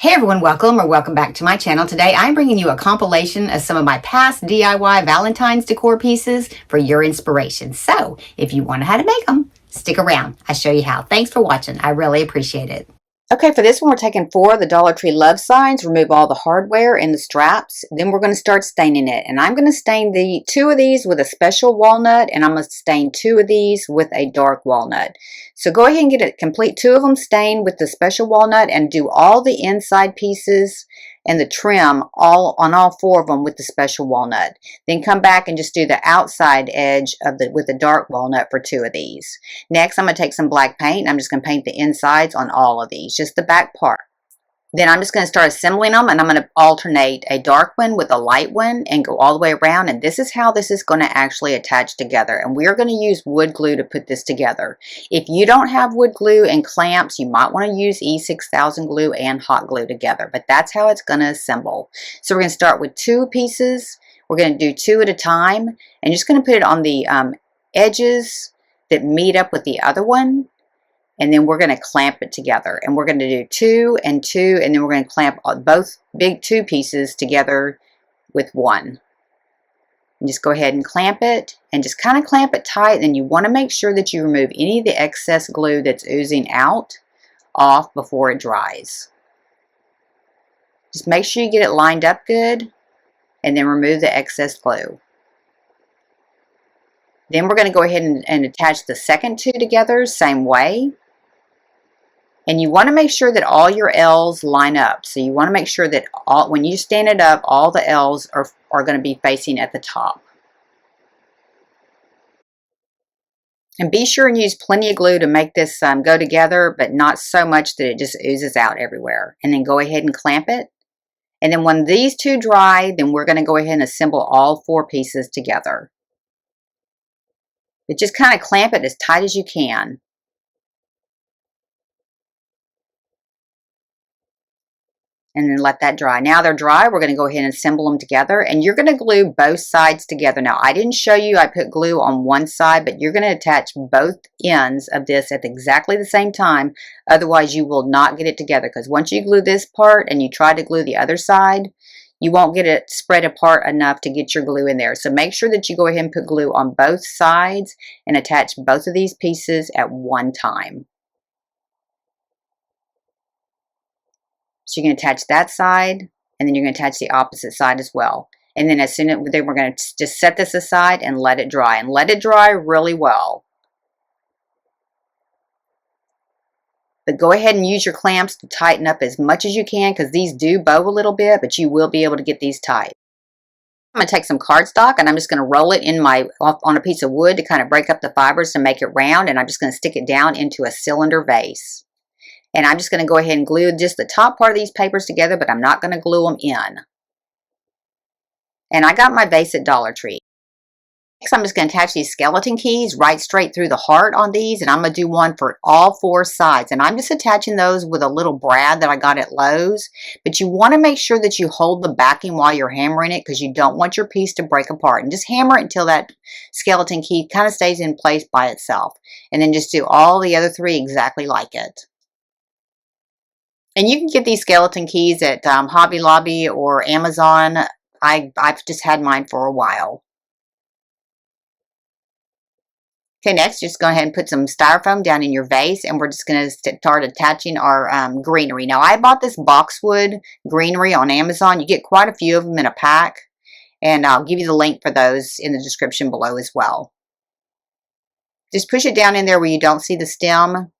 Hey everyone, welcome back to my channel. Today I'm bringing you a compilation of some of my past DIY Valentine's decor pieces for your inspiration. So if you want to know how to make them, stick around. I'll show you how. Thanks for watching. I really appreciate it. Okay, for this one we're taking 4 of the Dollar Tree love signs, remove all the hardware and the straps. Then we're going to start staining it. And I'm going to stain the 2 of these with a special walnut, and I'm going to stain 2 of these with a dark walnut. So go ahead and get it complete 2 of them stained with the special walnut and do all the inside pieces and the trim on all 4 of them with the special walnut. Then come back and just do the outside edge of with the dark walnut for 2 of these. Next, I'm going to take some black paint and I'm just going to paint the insides on all of these, just the back part. Then I'm just going to start assembling them, and I'm going to alternate a dark one with a light one and go all the way around. And this is how this is going to actually attach together. And we are going to use wood glue to put this together. If you don't have wood glue and clamps, you might want to use E6000 glue and hot glue together. But that's how it's going to assemble. So we're going to start with 2 pieces. We're going to do 2 at a time. And just going to put it on the edges that meet up with the other one. And then we're going to clamp it together. And we're going to do 2 and 2, and then we're going to clamp both big 2 pieces together with 1. And just go ahead and clamp it, and just kind of clamp it tight. And you want to make sure that you remove any of the excess glue that's oozing out off before it dries. Just make sure you get it lined up good, and then remove the excess glue. Then we're going to go ahead and attach the second 2 together, same way. And you want to make sure that all your L's line up. So you want to make sure that when you stand it up, all the L's are going to be facing at the top. And be sure and use plenty of glue to make this go together, but not so much that it just oozes out everywhere. And then go ahead and clamp it. And then when these 2 dry, then we're going to go ahead and assemble all 4 pieces together. But just kind of clamp it as tight as you can. And then let that dry. Now they're dry, we're going to go ahead and assemble them together. And you're going to glue both sides together. Now I didn't show you, I put glue on one side, but you're going to attach both ends of this at exactly the same time. Otherwise you will not get it together, because once you glue this part and you try to glue the other side, you won't get it spread apart enough to get your glue in there. So make sure that you go ahead and put glue on both sides and attach both of these pieces at one time. So you're going to attach that side, and then you're going to attach the opposite side as well. And then then we're going to just set this aside and let it dry. And let it dry really well. But go ahead and use your clamps to tighten up as much as you can, because these do bow a little bit, but you will be able to get these tight. I'm going to take some cardstock, and I'm just going to roll it on a piece of wood to kind of break up the fibers to make it round. And I'm just going to stick it down into a cylinder vase. And I'm just going to go ahead and glue just the top part of these papers together, but I'm not going to glue them in. And I got my vase at Dollar Tree. Next, I'm just going to attach these skeleton keys right straight through the heart on these, and I'm going to do one for all 4 sides. And I'm just attaching those with a little brad that I got at Lowe's. But you want to make sure that you hold the backing while you're hammering it, because you don't want your piece to break apart. And just hammer it until that skeleton key kind of stays in place by itself. And then just do all the other 3 exactly like it. And you can get these skeleton keys at Hobby Lobby or Amazon. I've just had mine for a while. Okay, next, just go ahead and put some styrofoam down in your vase, and we're just going to start attaching our greenery. Now, I bought this boxwood greenery on Amazon. You get quite a few of them in a pack, and I'll give you the link for those in the description below as well. Just push it down in there where you don't see the stem.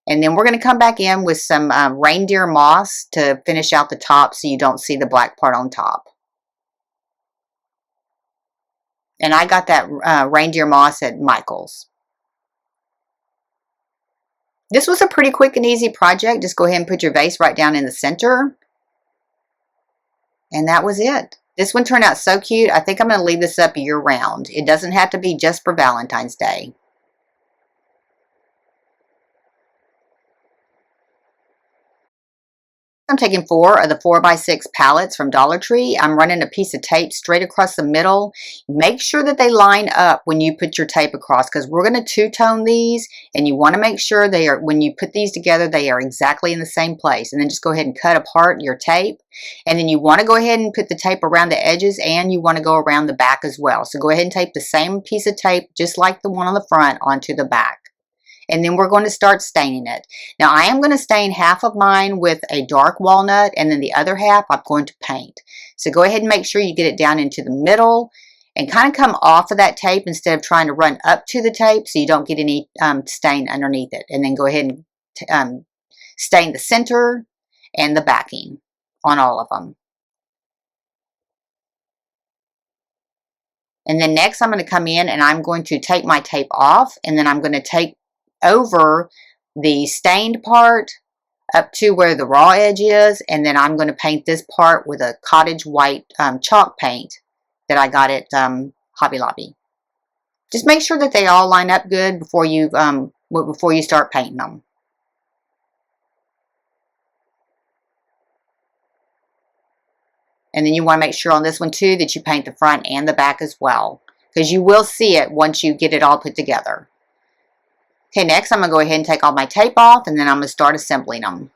And then we're going to come back in with some reindeer moss to finish out the top so you don't see the black part on top. And I got that reindeer moss at Michael's. This was a pretty quick and easy project. Just go ahead and put your vase right down in the center. And that was it. This one turned out so cute. I think I'm going to leave this up year round. It doesn't have to be just for Valentine's Day. I'm taking 4 of the 4x6 pallets from Dollar Tree. I'm running a piece of tape straight across the middle. Make sure that they line up when you put your tape across, because we're going to two-tone these, and you want to make sure they are, when you put these together, they are exactly in the same place. And then just go ahead and cut apart your tape. And then you want to go ahead and put the tape around the edges, and you want to go around the back as well. So go ahead and tape the same piece of tape, just like the one on the front, onto the back. And then we're going to start staining it. Now I am going to stain half of mine with a dark walnut, and then the other half I'm going to paint. So go ahead and make sure you get it down into the middle and kind of come off of that tape instead of trying to run up to the tape so you don't get any stain underneath it. And then go ahead and stain the center and the backing on all of them. And then next I'm going to come in and I'm going to take my tape off, and then I'm going to take over the stained part up to where the raw edge is, and then I'm going to paint this part with a cottage white chalk paint that I got at Hobby Lobby. Just make sure that they all line up good before you start painting them. And then you want to make sure on this one too that you paint the front and the back as well, because you will see it once you get it all put together. Okay, next I'm going to go ahead and take all my tape off, and then I'm going to start assembling them.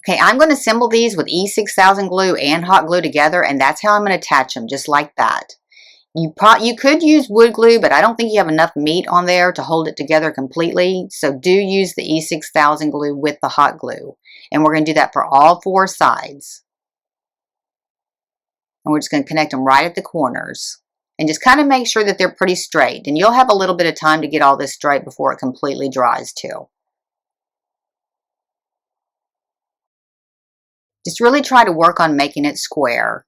Okay, I'm going to assemble these with E6000 glue and hot glue together, and that's how I'm going to attach them, just like that. You could use wood glue, but I don't think you have enough meat on there to hold it together completely, so do use the E6000 glue with the hot glue. And we're going to do that for all 4 sides. And we're just going to connect them right at the corners. And just kind of make sure that they're pretty straight. And you'll have a little bit of time to get all this straight before it completely dries too. Just really try to work on making it square.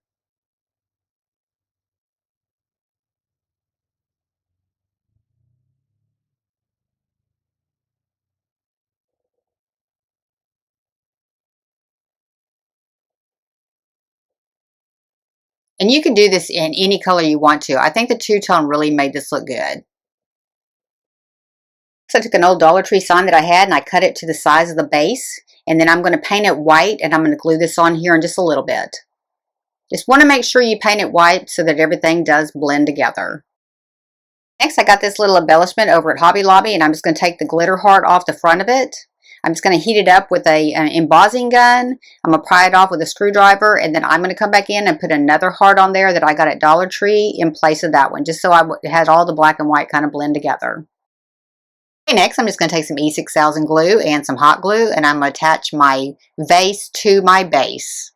And you can do this in any color you want to. I think the two-tone really made this look good. So I took an old Dollar Tree sign that I had and I cut it to the size of the base. And then I'm going to paint it white, and I'm going to glue this on here in just a little bit. Just want to make sure you paint it white so that everything does blend together. Next, I got this little embellishment over at Hobby Lobby, and I'm just going to take the glitter heart off the front of it. I'm just going to heat it up with an embossing gun. I'm going to pry it off with a screwdriver, and then I'm going to come back in and put another heart on there that I got at Dollar Tree in place of that one, just so it has all the black and white kind of blend together. Okay, next I'm just going to take some E6000 glue and some hot glue, and I'm going to attach my vase to my base.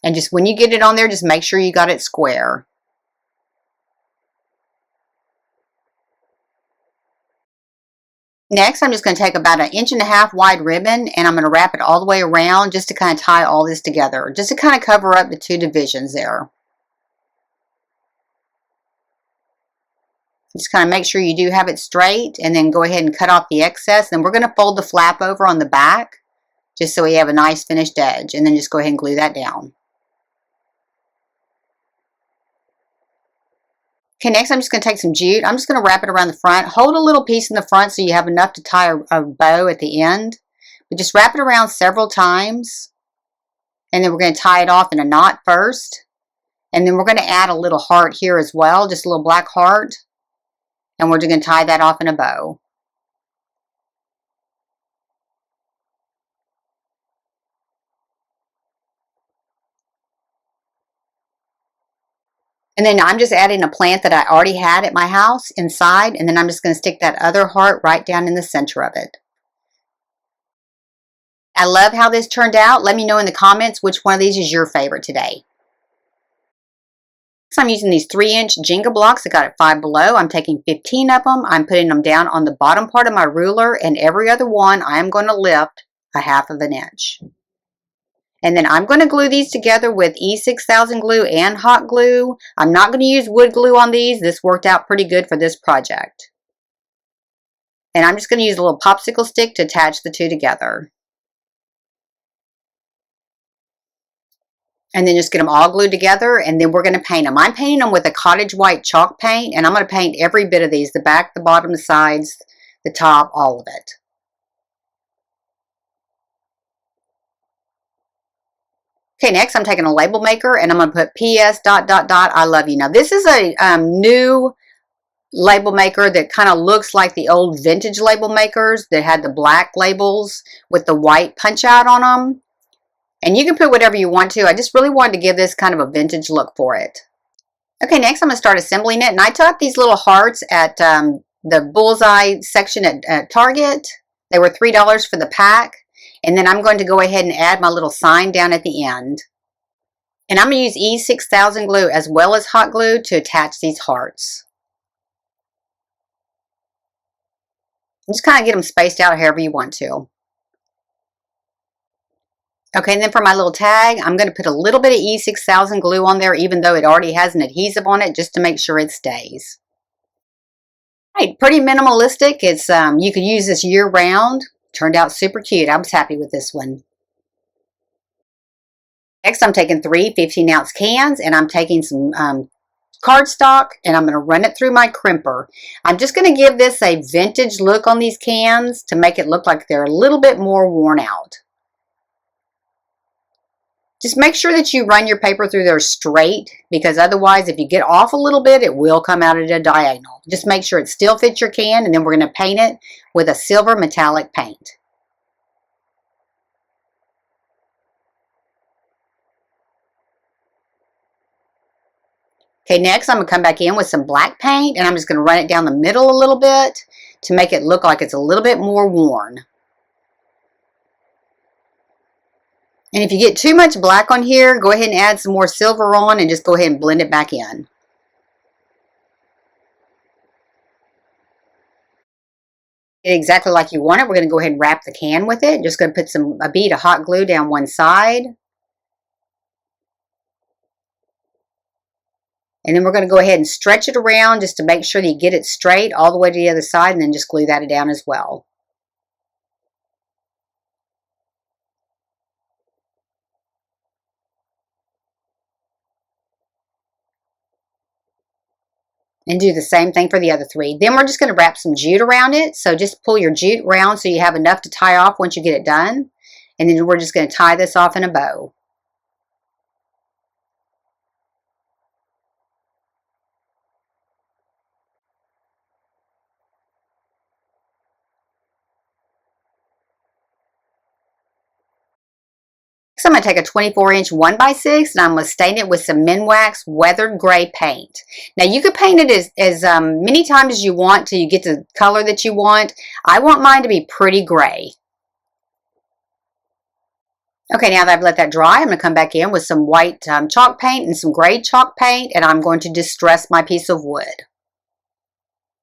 And just when you get it on there, just make sure you got it square. Next, I'm just going to take about 1.5 inch wide ribbon, and I'm going to wrap it all the way around just to kind of tie all this together, just to kind of cover up the 2 divisions there. Just kind of make sure you do have it straight, and then go ahead and cut off the excess. Then we're going to fold the flap over on the back just so we have a nice finished edge, and then just go ahead and glue that down. Okay, next I'm just going to take some jute. I'm just going to wrap it around the front. Hold a little piece in the front so you have enough to tie a bow at the end. But just wrap it around several times, and then we're going to tie it off in a knot first. And then we're going to add a little heart here as well, just a little black heart. And we're just going to tie that off in a bow. And then I'm just adding a plant that I already had at my house inside, and then I'm just going to stick that other heart right down in the center of it. I love how this turned out. Let me know in the comments which one of these is your favorite today. So I'm using these 3-inch Jenga blocks I got at Five Below. I'm taking 15 of them. I'm putting them down on the bottom part of my ruler, and every other one I am going to lift 1/2 inch. And then I'm going to glue these together with E6000 glue and hot glue. I'm not going to use wood glue on these. This worked out pretty good for this project. And I'm just going to use a little popsicle stick to attach the 2 together. And then just get them all glued together, and then we're going to paint them. I'm painting them with a cottage white chalk paint, and I'm going to paint every bit of these, the back, the bottom, the sides, the top, all of it. Okay, next I'm taking a label maker, and I'm going to put PS ... I love you. Now this is a new label maker that kind of looks like the old vintage label makers that had the black labels with the white punch out on them. And you can put whatever you want to. I just really wanted to give this kind of a vintage look for it. Okay, next I'm going to start assembling it. And I took these little hearts at the Bullseye section at Target. They were $3 for the pack. And then I'm going to go ahead and add my little sign down at the end. And I'm going to use E6000 glue as well as hot glue to attach these hearts. And just kind of get them spaced out however you want to. Okay, and then for my little tag, I'm going to put a little bit of E6000 glue on there, even though it already has an adhesive on it, just to make sure it stays. All right, pretty minimalistic. It's you could use this year round. Turned out super cute. I was happy with this one. Next, I'm taking 3 15-ounce cans, and I'm taking some cardstock, and I'm going to run it through my crimper. I'm just going to give this a vintage look on these cans to make it look like they're a little bit more worn out. Just make sure that you run your paper through there straight, because otherwise if you get off a little bit, it will come out at a diagonal. Just make sure it still fits your can, and then we're going to paint it with a silver metallic paint. Okay, next I'm going to come back in with some black paint, and I'm just going to run it down the middle a little bit to make it look like it's a little bit more worn. And if you get too much black on here, go ahead and add some more silver on and just go ahead and blend it back in. Get it exactly like you want it. We're going to go ahead and wrap the can with it. Just going to put a bead of hot glue down one side. And then we're going to go ahead and stretch it around just to make sure that you get it straight all the way to the other side, and then just glue that down as well. And do the same thing for the other 3. Then we're just going to wrap some jute around it. So just pull your jute around so you have enough to tie off once you get it done. And then we're just going to tie this off in a bow. So I'm going to take a 24-inch 1x6, and I'm going to stain it with some Minwax weathered gray paint. Now you could paint it as many times as you want till you get the color that you want. I want mine to be pretty gray. Okay, now that I've let that dry, I'm going to come back in with some white chalk paint and some gray chalk paint, and I'm going to distress my piece of wood.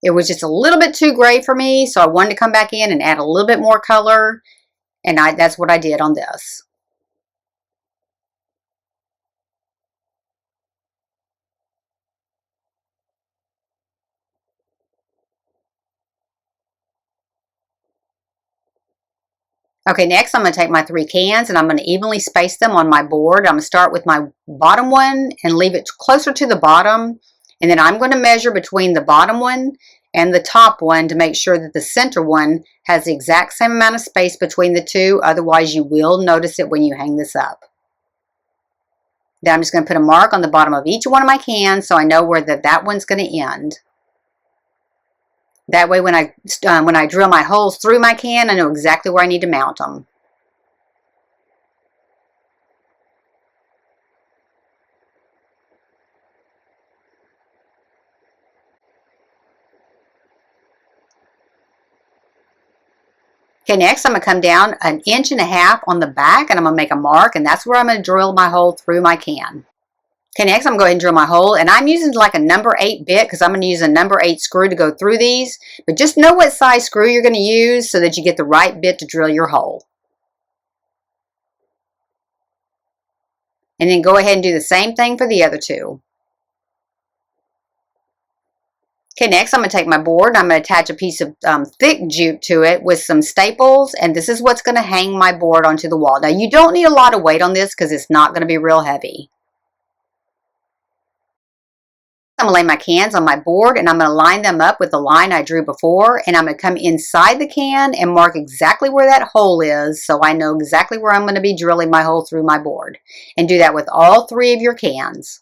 It was just a little bit too gray for me, so I wanted to come back in and add a little bit more color, and that's what I did on this. Okay, next I'm going to take my 3 cans, and I'm going to evenly space them on my board. I'm going to start with my bottom one and leave it closer to the bottom. And then I'm going to measure between the bottom one and the top one to make sure that the center one has the exact same amount of space between the two. Otherwise, you will notice it when you hang this up. Then I'm just going to put a mark on the bottom of each one of my cans so I know where that one's going to end. That way when I drill my holes through my can, I know exactly where I need to mount them. Okay, next I'm going to come down 1.5 inches on the back, and I'm going to make a mark, and that's where I'm going to drill my hole through my can. Okay, next I'm going to go ahead and drill my hole, and I'm using like a number 8 bit because I'm going to use a number 8 screw to go through these. But just know what size screw you're going to use so that you get the right bit to drill your hole. And then go ahead and do the same thing for the other 2. Okay, next I'm going to take my board and I'm going to attach a piece of thick jute to it with some staples, and this is what's going to hang my board onto the wall. Now you don't need a lot of weight on this because it's not going to be real heavy. I'm going to lay my cans on my board and I'm going to line them up with the line I drew before, and I'm going to come inside the can and mark exactly where that hole is so I know exactly where I'm going to be drilling my hole through my board. And do that with all 3 of your cans.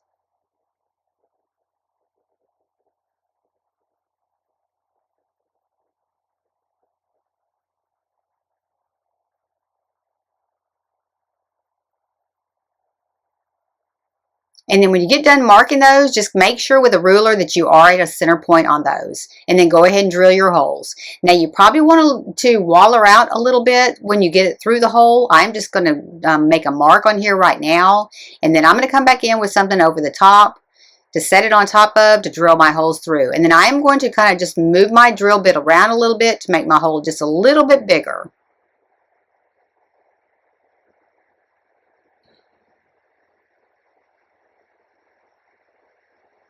And then when you get done marking those, just make sure with a ruler that you are at a center point on those. And then go ahead and drill your holes. Now you probably want to waller out a little bit when you get it through the hole. I'm just going to make a mark on here right now. And then I'm going to come back in with something over the top to set it on top of to drill my holes through. And then I'm going to kind of just move my drill bit around a little bit to make my hole just a little bit bigger.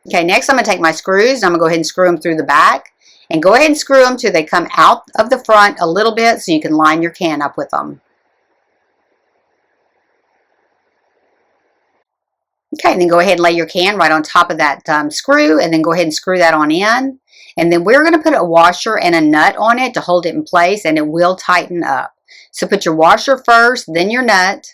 Okay, next I'm going to take my screws and I'm going to go ahead and screw them through the back. And go ahead and screw them till they come out of the front a little bit so you can line your can up with them. Okay, and then go ahead and lay your can right on top of that screw, and then go ahead and screw that on in. And then we're going to put a washer and a nut on it to hold it in place, and it will tighten up. So put your washer first, then your nut.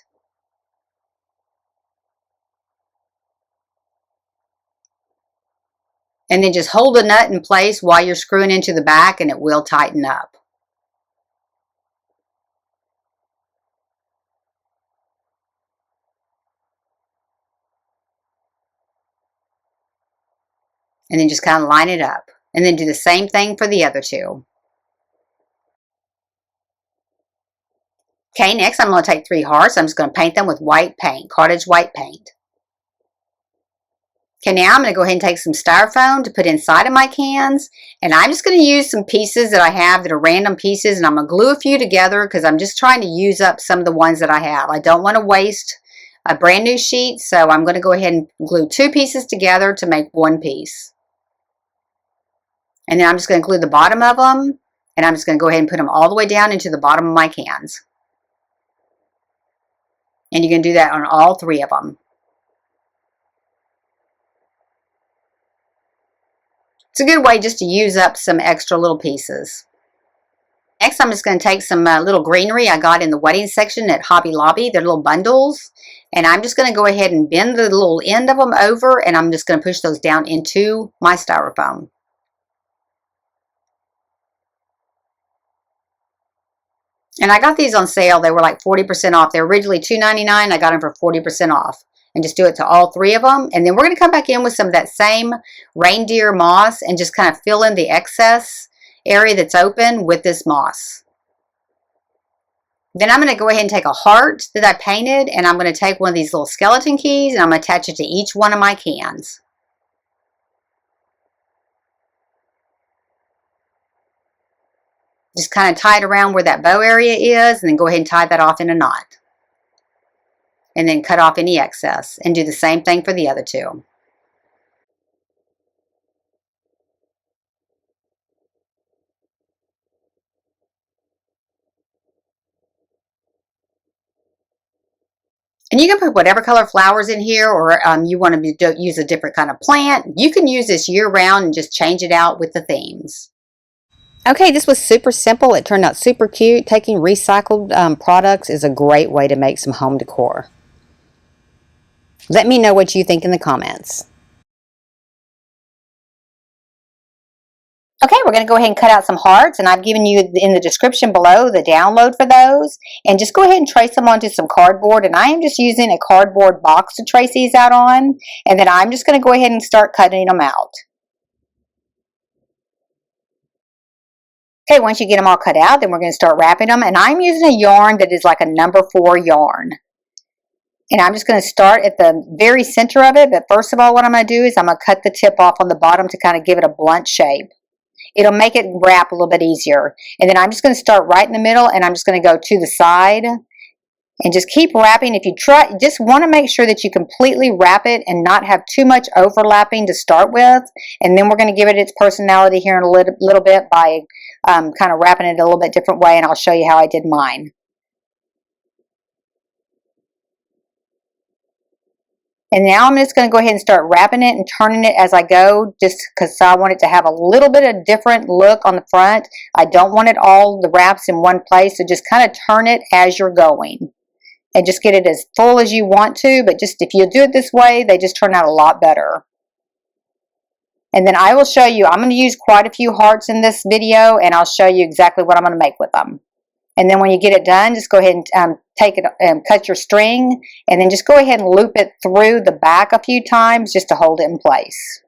And then just hold the nut in place while you're screwing into the back, and it will tighten up. And then just kind of line it up. And then do the same thing for the other 2. Okay, next I'm going to take 3 hearts. I'm just going to paint them with white paint, cottage white paint. Okay, now I'm going to go ahead and take some styrofoam to put inside of my cans, and I'm just going to use some pieces that I have that are random pieces, and I'm going to glue a few together because I'm just trying to use up some of the ones that I have. I don't want to waste a brand new sheet, so I'm going to go ahead and glue 2 pieces together to make 1 piece. And then I'm just going to glue the bottom of them, and I'm just going to go ahead and put them all the way down into the bottom of my cans. And you can do that on all 3 of them. It's a good way just to use up some extra little pieces. Next, I'm just going to take some little greenery I got in the wedding section at Hobby Lobby. They're little bundles. And I'm just going to go ahead and bend the little end of them over, and I'm just going to push those down into my styrofoam. And I got these on sale. They were like 40% off. They were originally $2.99. I got them for 40% off. And just do it to all 3 of them. And then we're going to come back in with some of that same reindeer moss and just kind of fill in the excess area that's open with this moss. Then I'm going to go ahead and take a heart that I painted, and I'm going to take one of these little skeleton keys and I'm going to attach it to each one of my cans. Just kind of tie it around where that bow area is, and then go ahead and tie that off in a knot. And then cut off any excess, and do the same thing for the other 2. And you can put whatever color flowers in here, or you want to use a different kind of plant. You can use this year round and just change it out with the themes. Okay, this was super simple. It turned out super cute. Taking recycled products is a great way to make some home decor. Let me know what you think in the comments. Okay, we're going to go ahead and cut out some hearts, and I've given you in the description below the download for those. And just go ahead and trace them onto some cardboard, and I am just using a cardboard box to trace these out on. And then I'm just going to go ahead and start cutting them out. Okay, once you get them all cut out, then we're going to start wrapping them. And I'm using a yarn that is like a number 4 yarn. And I'm just going to start at the very center of it. But first of all, what I'm going to do is I'm going to cut the tip off on the bottom to kind of give it a blunt shape. It'll make it wrap a little bit easier. And then I'm just going to start right in the middle, and I'm just going to go to the side And just keep wrapping. If you try, just want to make sure that you completely wrap it and not have too much overlapping to start with. And then we're going to give it its personality here in a little bit by kind of wrapping it a little bit different way, and I'll show you how I did mine. And now I'm just going to go ahead and start wrapping it and turning it as I go, just because I want it to have a little bit of different look on the front. I don't want it all the wraps in one place, so just kind of turn it as you're going. And just get it as full as you want to, but just if you do it this way, they just turn out a lot better. And then I will show you, I'm going to use quite a few hearts in this video, and I'll show you exactly what I'm going to make with them. And then when you get it done, just go ahead and take it and cut your string, and then just go ahead and loop it through the back a few times just to hold it in place.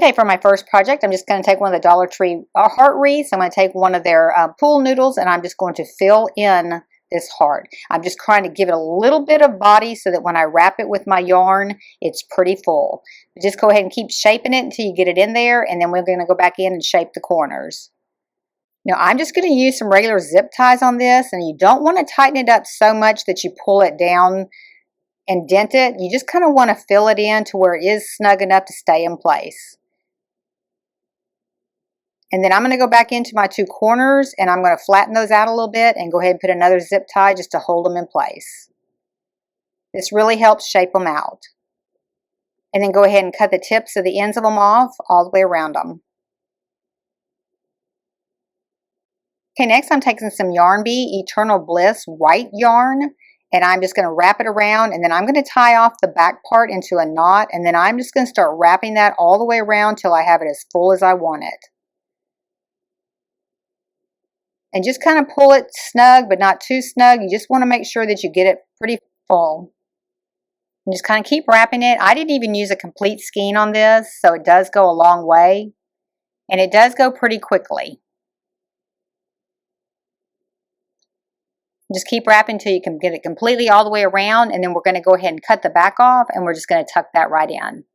Okay, for my first project, I'm just going to take one of the Dollar Tree heart wreaths. I'm going to take one of their pool noodles, and I'm just going to fill in this heart. I'm just trying to give it a little bit of body so that when I wrap it with my yarn, it's pretty full. But just go ahead and keep shaping it until you get it in there, and then we're going to go back in and shape the corners. Now, I'm just going to use some regular zip ties on this, and you don't want to tighten it up so much that you pull it down and dent it. You just kind of want to fill it in to where it is snug enough to stay in place. And then I'm going to go back into my two corners, and I'm going to flatten those out a little bit and go ahead and put another zip tie just to hold them in place. This really helps shape them out. And then go ahead and cut the tips of the ends of them off all the way around them. Okay, next I'm taking some Yarnbee Eternal Bliss white yarn, and I'm just going to wrap it around, and then I'm going to tie off the back part into a knot, and then I'm just going to start wrapping that all the way around till I have it as full as I want it. And just kind of pull it snug, but not too snug. You just want to make sure that you get it pretty full. And just kind of keep wrapping it. I didn't even use a complete skein on this, so it does go a long way. And it does go pretty quickly. Just keep wrapping until you can get it completely all the way around, and then we're going to go ahead and cut the back off, and we're just going to tuck that right in.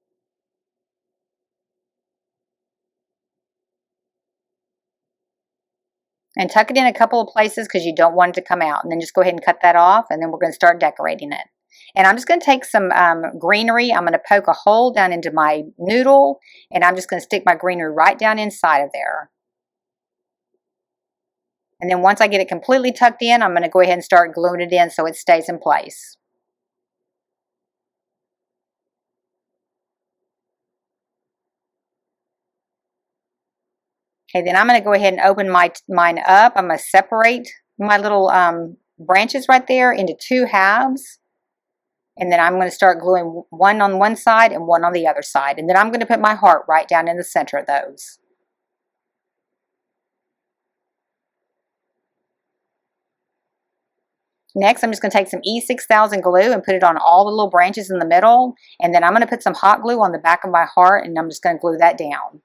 And tuck it in a couple of places because you don't want it to come out. And then just go ahead and cut that off, and then we're going to start decorating it. And I'm just going to take some greenery. I'm going to poke a hole down into my noodle, and I'm just going to stick my greenery right down inside of there. And then once I get it completely tucked in, I'm going to go ahead and start gluing it in so it stays in place. Okay, then I'm going to go ahead and open mine up. I'm going to separate my little branches right there into two halves. And then I'm going to start gluing one on one side and one on the other side. And then I'm going to put my heart right down in the center of those. Next, I'm just going to take some E6000 glue and put it on all the little branches in the middle. And then I'm going to put some hot glue on the back of my heart, and I'm just going to glue that down.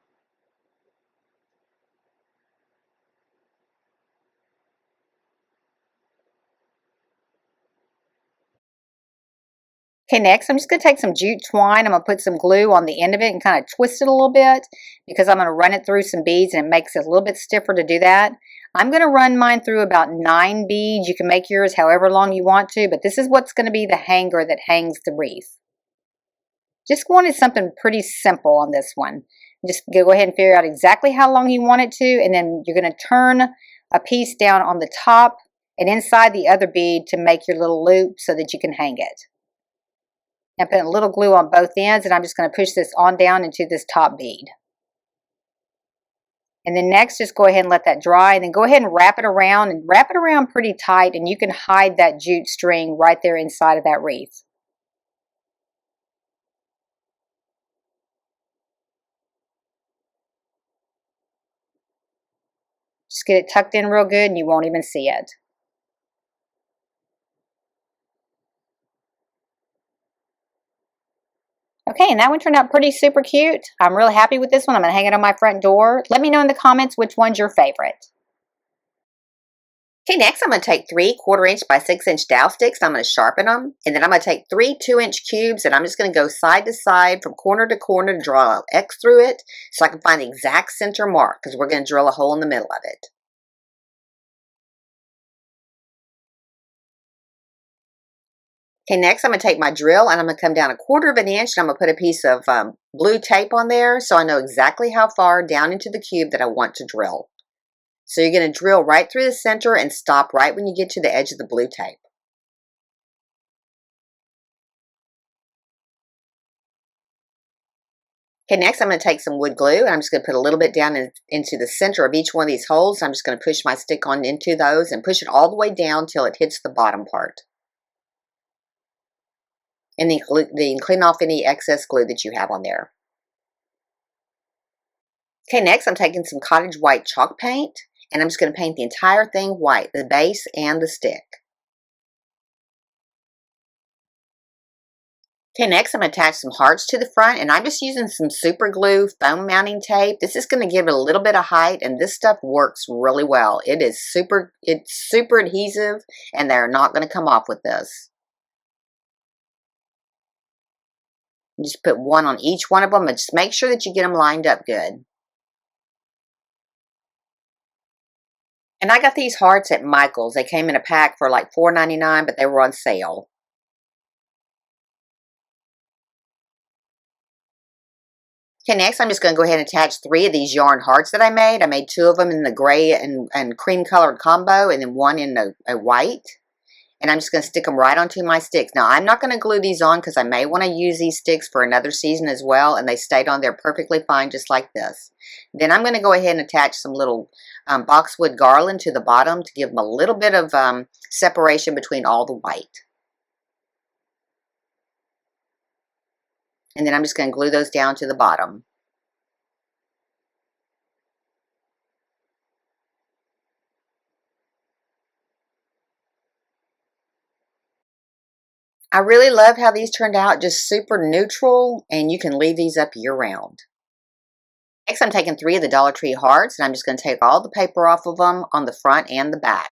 Okay, next I'm just going to take some jute twine. I'm going to put some glue on the end of it and kind of twist it a little bit because I'm going to run it through some beads, and it makes it a little bit stiffer to do that. I'm going to run mine through about 9 beads. You can make yours however long you want to, but this is what's going to be the hanger that hangs the wreath. Just wanted something pretty simple on this one. Just go ahead and figure out exactly how long you want it to, and then you're going to turn a piece down on the top and inside the other bead to make your little loop so that you can hang it. And put a little glue on both ends, and I'm just going to push this on down into this top bead. And then next, just go ahead and let that dry, and then go ahead and wrap it around pretty tight, and you can hide that jute string right there inside of that wreath. Just get it tucked in real good, and you won't even see it. Okay, and that one turned out pretty super cute. I'm really happy with this one. I'm going to hang it on my front door. Let me know in the comments which one's your favorite. Okay, next I'm going to take 3 1/4 inch by 6 inch dowel sticks. I'm going to sharpen them. And then I'm going to take 3 2-inch cubes and I'm just going to go side to side from corner to corner to draw an X through it so I can find the exact center mark because we're going to drill a hole in the middle of it. Okay, next I'm going to take my drill and I'm going to come down 1/4 inch and I'm going to put a piece of blue tape on there so I know exactly how far down into the cube that I want to drill. So you're going to drill right through the center and stop right when you get to the edge of the blue tape. Okay, next I'm going to take some wood glue and I'm just going to put a little bit down into the center of each one of these holes. I'm just going to push my stick on into those and push it all the way down till it hits the bottom part. And then clean off any excess glue that you have on there. Okay, next I'm taking some cottage white chalk paint and I'm just going to paint the entire thing white, the base and the stick. Okay, next I'm going to attach some hearts to the front and I'm just using some super glue foam mounting tape. This is going to give it a little bit of height and this stuff works really well. It's super adhesive and they're not going to come off with this. Just put one on each one of them and just make sure that you get them lined up good. And I got these hearts at Michael's. They came in a pack for like $4.99, but they were on sale. Okay, next I'm just going to go ahead and attach 3 of these yarn hearts that I made. I made 2 of them in the gray and cream colored combo and then 1 in a white. And I'm just going to stick them right onto my sticks. Now, I'm not going to glue these on because I may want to use these sticks for another season as well. And they stayed on there perfectly fine just like this. Then I'm going to go ahead and attach some little boxwood garland to the bottom to give them a little bit of separation between all the white. And then I'm just going to glue those down to the bottom. I really love how these turned out, just super neutral, and you can leave these up year round. Next, I'm taking 3 of the Dollar Tree hearts, and I'm just going to take all the paper off of them on the front and the back.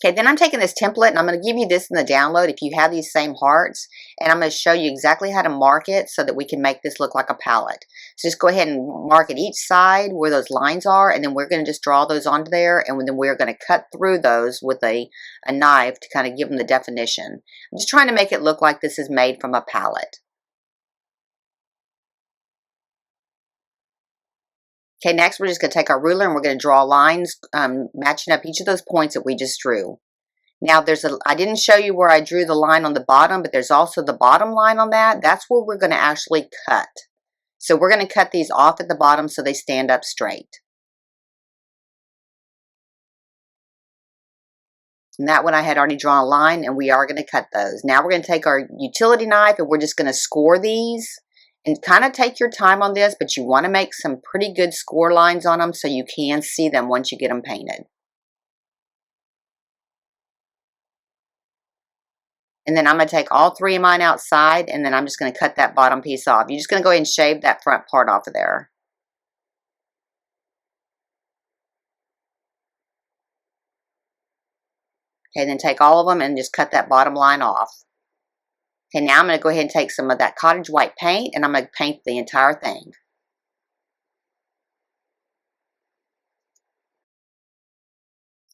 Okay, then I'm taking this template, and I'm going to give you this in the download if you have these same hearts, and I'm going to show you exactly how to mark it so that we can make this look like a palette. So just go ahead and mark at each side where those lines are, and then we're going to just draw those onto there, and then we're going to cut through those with a knife to kind of give them the definition. I'm just trying to make it look like this is made from a palette. Okay, next we're just going to take our ruler and we're going to draw lines matching up each of those points that we just drew. Now I didn't show you where I drew the line on the bottom, but there's also the bottom line on that. That's where we're going to actually cut. So we're going to cut these off at the bottom so they stand up straight. And that one I had already drawn a line and we are going to cut those. Now we're going to take our utility knife and we're just going to score these. And kind of take your time on this, but you want to make some pretty good score lines on them so you can see them once you get them painted. And then I'm going to take all 3 of mine outside and then I'm just going to cut that bottom piece off. You're just going to go ahead and shave that front part off of there. Okay, then take all of them and just cut that bottom line off. Okay, now I'm going to go ahead and take some of that cottage white paint and I'm going to paint the entire thing.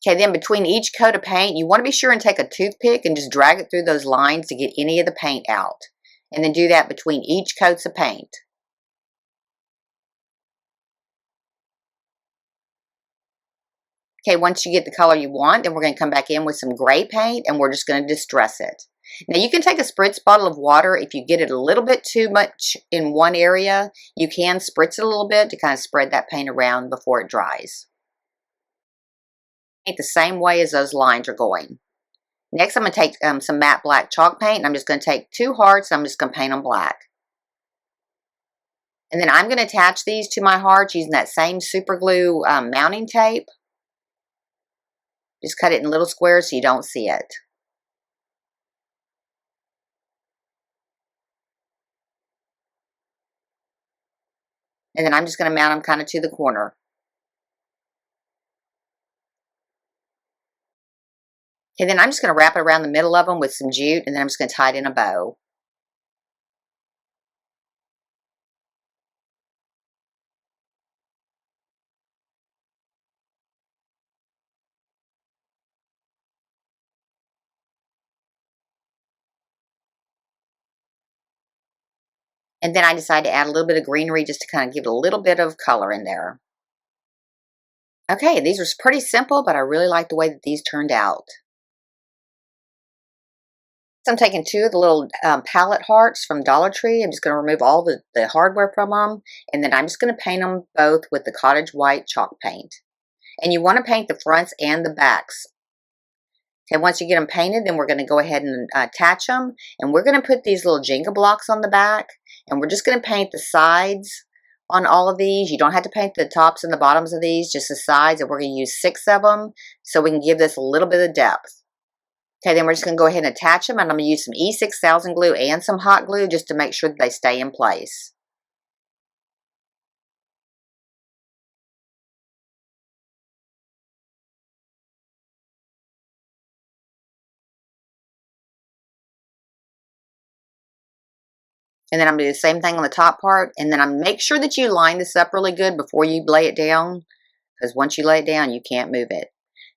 Okay, then between each coat of paint, you want to be sure and take a toothpick and just drag it through those lines to get any of the paint out. And then do that between each coats of paint. Okay, once you get the color you want, then we're going to come back in with some gray paint and we're just going to distress it. Now you can take a spritz bottle of water. If you get it a little bit too much in one area, you can spritz it a little bit to kind of spread that paint around before it dries. Paint the same way as those lines are going. Next I'm going to take some matte black chalk paint and I'm just going to take 2 hearts and I'm just going to paint them black. And then I'm going to attach these to my hearts using that same super glue mounting tape. Just cut it in little squares so you don't see it. And then I'm just going to mount them kind of to the corner. Okay, then I'm just going to wrap it around the middle of them with some jute, and then I'm just going to tie it in a bow. And then I decided to add a little bit of greenery just to kind of give it a little bit of color in there. Okay, these are pretty simple, but I really like the way that these turned out. So I'm taking two of the little pallet hearts from Dollar Tree. I'm just going to remove all the hardware from them. And then I'm just going to paint them both with the cottage white chalk paint. And you want to paint the fronts and the backs. Okay, once you get them painted, then we're going to go ahead and attach them. And we're going to put these little Jenga blocks on the back. And we're just going to paint the sides on all of these. You don't have to paint the tops and the bottoms of these, just the sides. And we're going to use 6 of them so we can give this a little bit of depth. Okay, then we're just going to go ahead and attach them. And I'm going to use some E6000 glue and some hot glue just to make sure that they stay in place. And then I'm going to do the same thing on the top part. And then I'm make sure that you line this up really good before you lay it down. Because once you lay it down, you can't move it.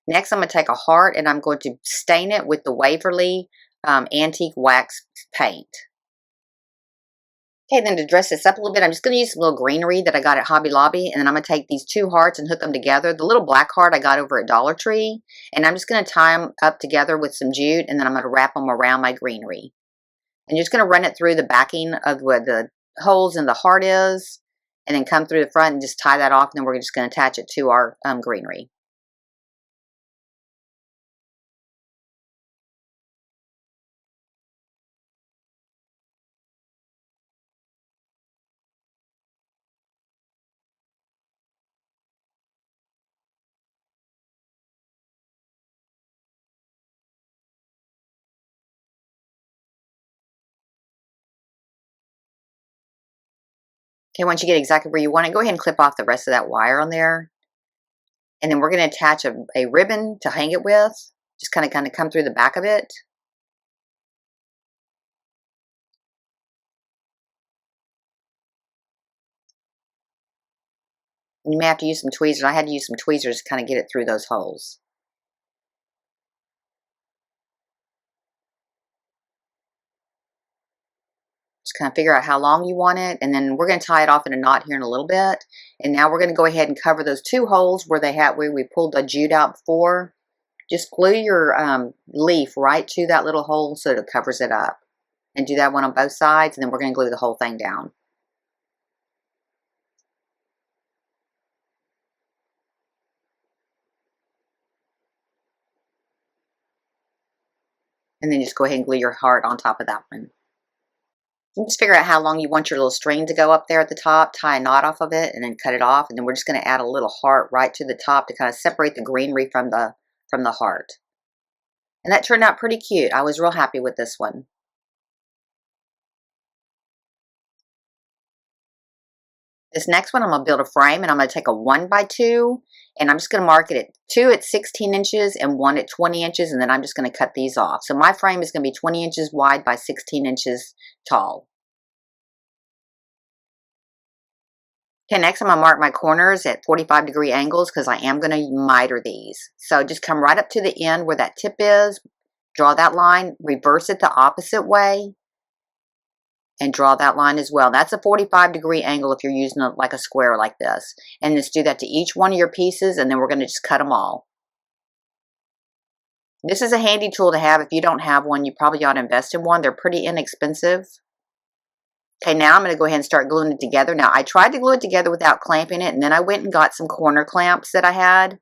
Next, I'm going to take a heart and I'm going to stain it with the Waverly Antique Wax Paint. Okay, then to dress this up a little bit, I'm just going to use some little greenery that I got at Hobby Lobby. And then I'm going to take these 2 hearts and hook them together. The little black heart I got over at Dollar Tree. And I'm just going to tie them up together with some jute. And then I'm going to wrap them around my greenery. And you're just going to run it through the backing of where the holes in the heart is. And then come through the front and just tie that off. And then we're just going to attach it to our greenery. Okay, once you get exactly where you want it, go ahead and clip off the rest of that wire on there. And then we're going to attach a ribbon to hang it with. Just kind of come through the back of it. You may have to use some tweezers. I had to use some tweezers to kind of get it through those holes. Just kind of figure out how long you want it. And then we're going to tie it off in a knot here in a little bit. And now we're going to go ahead and cover those 2 holes where we pulled the jute out before. Just glue your leaf right to that little hole so that it covers it up. And do that one on both sides. And then we're going to glue the whole thing down. And then just go ahead and glue your heart on top of that one. And just figure out how long you want your little string to go up there at the top, tie a knot off of it, and then cut it off. And then we're just going to add a little heart right to the top to kind of separate the greenery from the heart. And that turned out pretty cute. I was real happy with this one. This next one, I'm going to build a frame, and I'm going to take a 1x2, and I'm just going to mark it at 2 at 16 inches and 1 at 20 inches, and then I'm just going to cut these off. So my frame is going to be 20 inches wide by 16 inches tall. Okay, next I'm going to mark my corners at 45-degree angles because I am going to miter these. So just come right up to the end where that tip is, draw that line, reverse it the opposite way, and draw that line as well. That's a 45-degree angle if you're using like a square like this. And just do that to each one of your pieces, and then we're going to just cut them all. This is a handy tool to have. If you don't have one, you probably ought to invest in one. They're pretty inexpensive. Okay, now I'm going to go ahead and start gluing it together. Now, I tried to glue it together without clamping it, and then I went and got some corner clamps that I had.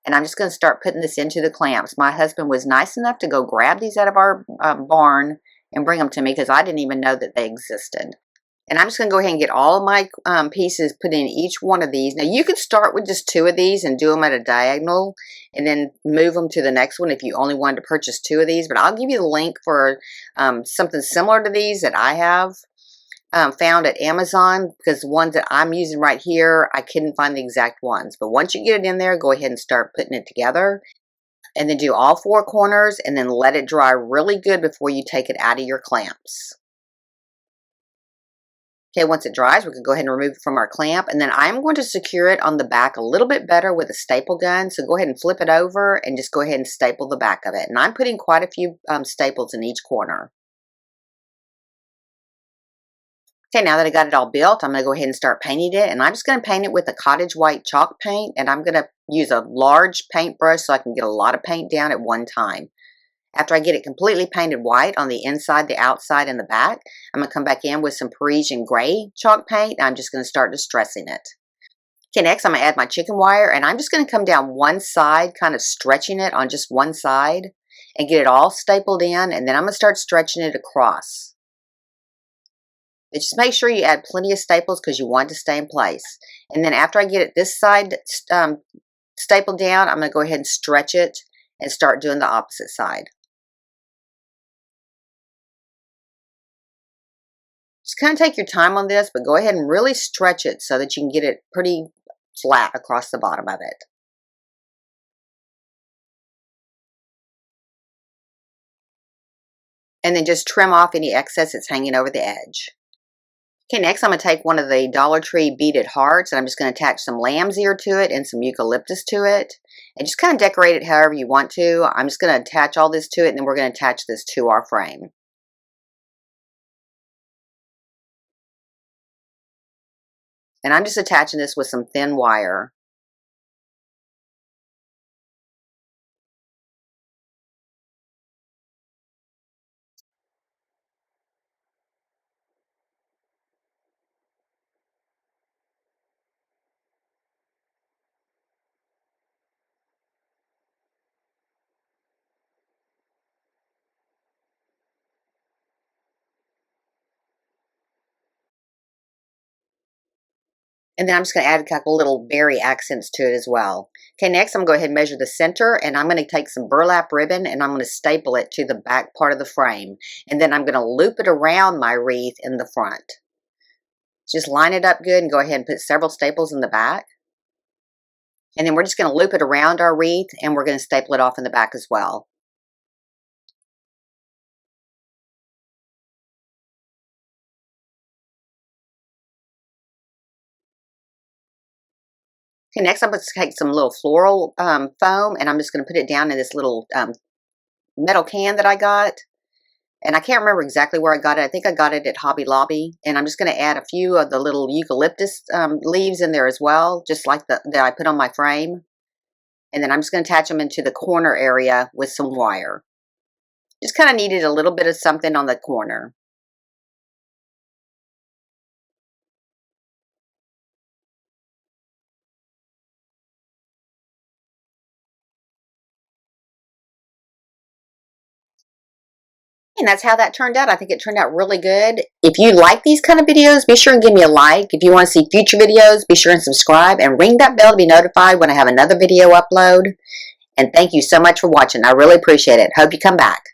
And I'm just going to start putting this into the clamps. My husband was nice enough to go grab these out of our barn and bring them to me because I didn't even know that they existed. And I'm just going to go ahead and get all of my pieces put in each one of these. Now, you could start with just 2 of these and do them at a diagonal and then move them to the next one if you only wanted to purchase 2 of these. But I'll give you the link for something similar to these that I have found at Amazon, because the ones that I'm using right here, I couldn't find the exact ones. But once you get it in there, go ahead and start putting it together. And then do all 4 corners and then let it dry really good before you take it out of your clamps. Okay, once it dries, we can go ahead and remove it from our clamp. And then I'm going to secure it on the back a little bit better with a staple gun. So go ahead and flip it over and just go ahead and staple the back of it. And I'm putting quite a few staples in each corner. Okay, now that I got it all built, I'm going to go ahead and start painting it. And I'm just going to paint it with a cottage white chalk paint. And I'm going to use a large paintbrush so I can get a lot of paint down at one time. After I get it completely painted white on the inside, the outside, and the back, I'm going to come back in with some Parisian gray chalk paint. And I'm just going to start distressing it. Okay, next I'm going to add my chicken wire. And I'm just going to come down one side, kind of stretching it on just one side. And get it all stapled in. And then I'm going to start stretching it across. But just make sure you add plenty of staples because you want it to stay in place. And then after I get it this side stapled down, I'm going to go ahead and stretch it and start doing the opposite side. Just kind of take your time on this, but go ahead and really stretch it so that you can get it pretty flat across the bottom of it. And then just trim off any excess that's hanging over the edge. Okay, next I'm going to take one of the Dollar Tree beaded hearts and I'm just going to attach some lamb's ear to it and some eucalyptus to it. And just kind of decorate it however you want to. I'm just going to attach all this to it and then we're going to attach this to our frame. And I'm just attaching this with some thin wire. And then I'm just going to add a couple little berry accents to it as well. Okay, next I'm going to go ahead and measure the center. And I'm going to take some burlap ribbon and I'm going to staple it to the back part of the frame. And then I'm going to loop it around my wreath in the front. Just line it up good and go ahead and put several staples in the back. And then we're just going to loop it around our wreath and we're going to staple it off in the back as well. Okay, next I'm going to take some little floral foam and I'm just going to put it down in this little metal can that I got. And I can't remember exactly where I got it. I think I got it at Hobby Lobby. And I'm just going to add a few of the little eucalyptus leaves in there as well, just like that I put on my frame. And then I'm just going to attach them into the corner area with some wire. Just kind of needed a little bit of something on the corner. And that's how that turned out. I think it turned out really good. If you like these kind of videos, be sure and give me a like. If you want to see future videos, be sure and subscribe and ring that bell to be notified when I have another video upload. And thank you so much for watching. I really appreciate it. Hope you come back.